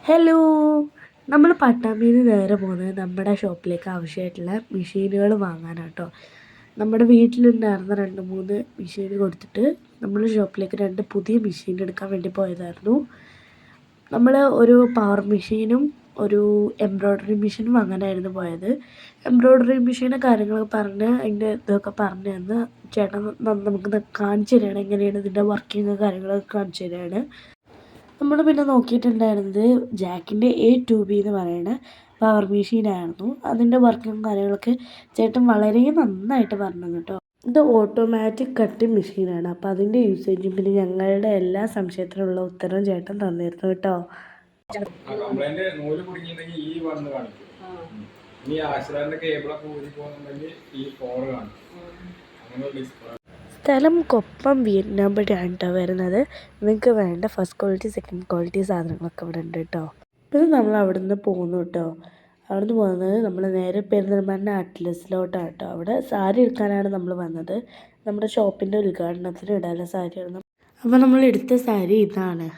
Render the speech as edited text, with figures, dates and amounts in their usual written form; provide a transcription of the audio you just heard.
Hello, നമ്മൾ പട്ടാമ്പിയിൽ നിന്ന് നേരെ പോകുന്നത് നമ്മുടെ ഷോപ്പിലേക്ക് ആവശ്യമായിട്ടുള്ള മെഷീനുകൾ വാങ്ങാനാട്ടോ. നമ്മുടെ വീട്ടിലുണ്ടായിരുന്ന 2-3 മെഷീൻ കൊടുത്തിട്ട് നമ്മൾ ഷോപ്പിലേക്ക് 2 പുതിയ മെഷീൻ എടുക്കാൻ വേണ്ടി പോയതായിരുന്നു. നമ്മൾ ഒരു പവർ മെഷീനും ഒരു എംബ്രോയ്ഡറി മെഷീനും വാങ്ങാനായിരുന്നു പോയത്. എംബ്രോയ്ഡറി മെഷീൻ്റെ കാര്യങ്ങളൊക്കെ പറഞ്ഞ് അതിൻ്റെ ഇതൊക്കെ പറഞ്ഞു തന്ന് ചേട്ടൻ നമുക്ക് കാണിച്ചു തരികയാണ്, എങ്ങനെയാണ് ഇതിൻ്റെ വർക്കിങ് കാര്യങ്ങളൊക്കെ കാണിച്ചു തരികയാണ്. നമ്മൾ പിന്നെ നോക്കിയിട്ടുണ്ടായിരുന്നത് ജാക്കിൻ്റെ A2B എന്ന് പറയുന്ന പവർ മെഷീനായിരുന്നു. അതിൻ്റെ വർക്കും കാര്യങ്ങളൊക്കെ ചേട്ടൻ വളരെ നന്നായിട്ട് പറഞ്ഞു കേട്ടോ. ഇത് ഓട്ടോമാറ്റിക് കട്ടിങ് മെഷീനാണ്. അപ്പോൾ അതിൻ്റെ യൂസേജും പിന്നെ ഞങ്ങളുടെ എല്ലാ സംശയത്തിനുള്ള ഉത്തരവും ചേട്ടൻ തന്നിരുന്നു കേട്ടോ. സ്ഥലം കൊപ്പം വിയറ്റ്നാമിലാണ് കേട്ടോ വരുന്നത്. നിങ്ങൾക്ക് വേണ്ട ഫസ്റ്റ് ക്വാളിറ്റി സെക്കൻഡ് ക്വാളിറ്റി സാധനങ്ങളൊക്കെ ഇവിടെ ഉണ്ട് കേട്ടോ. ഇത് നമ്മൾ അവിടെ നിന്ന് പോന്നു കേട്ടോ. അവിടെ നിന്ന് പോകുന്നത് നമ്മൾ നേരെ പെരിന്തൽമണ്ണ അറ്റ്ലസിലോട്ടാണ് കേട്ടോ. അവിടെ സാരി എടുക്കാനാണ് നമ്മൾ വന്നത്. നമ്മുടെ ഷോപ്പിൻ്റെ ഉദ്ഘാടനത്തിന് ഇടാനുള്ള സാരിയായിരുന്നു. അപ്പോൾ നമ്മൾ എടുത്ത സാരി ഇതാണ്.